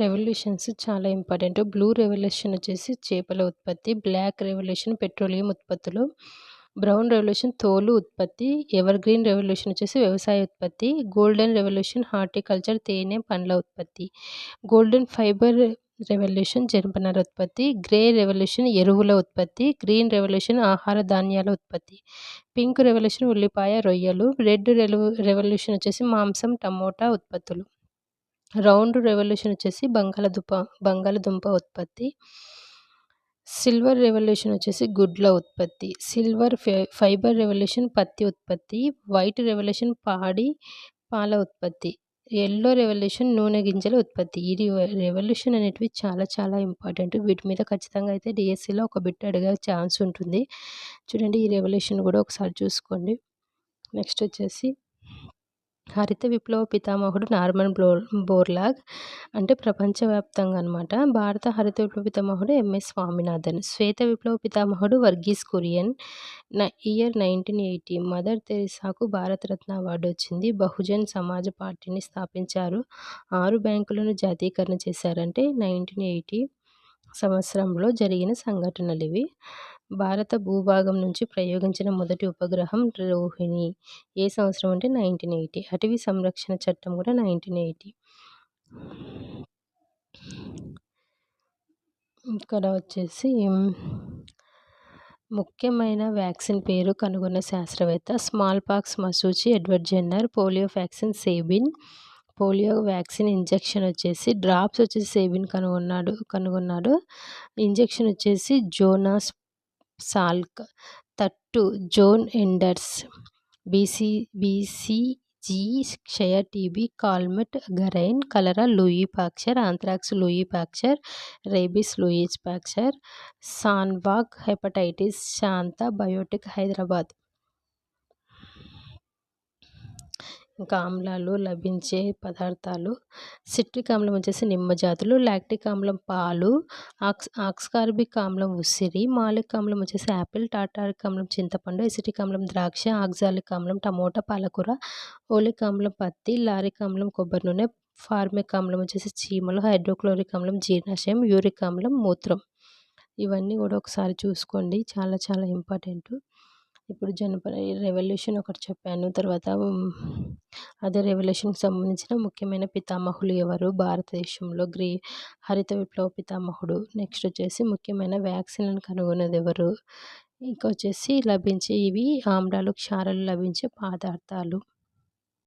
Revolutions చాలా important. Blue revolution వచ్చేసి చేపల ఉత్పత్తి, బ్లాక్ రెవల్యూషన్ పెట్రోలియం ఉత్పత్తులు, బ్రౌన్ రెవల్యూషన్ తోలు ఉత్పత్తి, ఎవర్ గ్రీన్ రెవల్యూషన్ వచ్చేసి వ్యవసాయ ఉత్పత్తి, గోల్డెన్ రెవల్యూషన్ హార్టికల్చర్ తేనె, పండ్ల ఉత్పత్తి, గోల్డెన్ ఫైబర్ రెవల్యూషన్ జనపనార ఉత్పత్తి, గ్రే రెవల్యూషన్ ఎరువుల ఉత్పత్తి, గ్రీన్ రెవల్యూషన్ ఆహార ధాన్యాల ఉత్పత్తి, పింక్ రెవల్యూషన్ ఉల్లిపాయ, రొయ్యలు, రెడ్ రెవల్యూషన్ వచ్చేసి మాంసం, టమోటా ఉత్పత్తులు, రౌండ్ రెవల్యూషన్ వచ్చేసి బంగాళదుంప ఉత్పత్తి, సిల్వర్ రెవల్యూషన్ వచ్చేసి గుడ్ల ఉత్పత్తి, సిల్వర్ ఫైబర్ రెవల్యూషన్ పత్తి ఉత్పత్తి, వైట్ రెవల్యూషన్ పాల ఉత్పత్తి, యెల్లో రెవల్యూషన్ నూనె గింజల ఉత్పత్తి. ఈ రెవల్యూషన్ అనేటివి చాలా చాలా ఇంపార్టెంట్. వీటి మీద ఖచ్చితంగా అయితే డిఎస్సిలో ఒక బిట్ అడిగే ఛాన్స్ ఉంటుంది. చూడండి, ఈ రెవల్యూషన్ కూడా ఒకసారి చూసుకోండి. నెక్స్ట్ వచ్చేసి హరిత విప్లవ పితామహుడు నార్మన్ బోర్లాగ్, అంటే ప్రపంచవ్యాప్తంగా అనమాట. భారత హరిత విప్లవ పితామహుడు ఎంఎస్ స్వామినాథన్. శ్వేత విప్లవ పితామహుడు వర్గీస్ కురియన్. ఇయర్ 1980 మదర్ తెరిసాకు భారతరత్న అవార్డు వచ్చింది. బహుజన్ సమాజ్ పార్టీని స్థాపించారు. 6 బ్యాంకులను జాతీయకరణ చేశారంటే 1980 సంవత్సరంలో జరిగిన సంఘటనలు ఇవి. భారత భూభాగం నుంచి ప్రయోగించిన మొదటి ఉపగ్రహం రోహిణి. ఏ సంవత్సరం అంటే 1980. అటవీ సంరక్షణ చట్టం కూడా 1980. ఇక్కడ వచ్చేసి ముఖ్యమైన వ్యాక్సిన్ పేరు కనుగొన్న శాస్త్రవేత్త స్మాల్ పాక్స్ మసూచి Edward Jenner, polio vaccine Sabin, polio vaccine injection వచ్చేసి డ్రాప్స్ వచ్చేసి సేబిన్ కనుగొన్నాడు. ఇంజెక్షన్ వచ్చేసి జోనాస్ సాల్క్. తట్టు జోన్ ఎండర్స్. బీసీజీ క్షయ TB Calmette Guerin, cholera Louis Pasteur, anthrax Louis Pasteur, rabies Louis Pasteur, Shanvac hepatitis Shantha Biotic Hyderabad. ఇంకా ఆమ్లాలు లభించే పదార్థాలు, సిట్రిక్ ఆమ్లం వచ్చేసి నిమ్మ జాతులు, లాక్టిక్ ఆమ్లం పాలు, ఆక్స్కార్బిక్ ఆమ్లం ఉసిరి, మాలిక్ ఆమ్లం వచ్చేసి యాపిల్, టాటారిక్ ఆమ్లం చింతపండు, ఎసిటిక్ ఆమ్లం ద్రాక్ష, ఆక్సాలిక్ ఆమ్లం టమోటా పాలకూర, ఓలిక్ ఆమ్లం పత్తి, లారిక్ ఆమ్లం కొబ్బరి నూనె, ఫార్మిక్ ఆమ్లం వచ్చేసి చీమలు, హైడ్రోక్లోరిక్ ఆమ్లం జీర్ణాశయం, యూరిక్ ఆమ్లం మూత్రం. ఇవన్నీ కూడా ఒకసారి చూసుకోండి, చాలా చాలా ఇంపార్టెంట్. ఇప్పుడు రెవల్యూషన్ ఒకటి చెప్పాను. తర్వాత అదే రెవల్యూషన్కి సంబంధించిన ముఖ్యమైన పితామహులు ఎవరు భారతదేశంలో? హరిత విప్లవ పితామహుడు. నెక్స్ట్ వచ్చేసి ముఖ్యమైన వ్యాక్సిన్లను కనుగొన్నది ఎవరు? ఇంకా వచ్చేసి లభించే ఇవి ఆమ్లాలు క్షారాలు లభించే పదార్థాలు.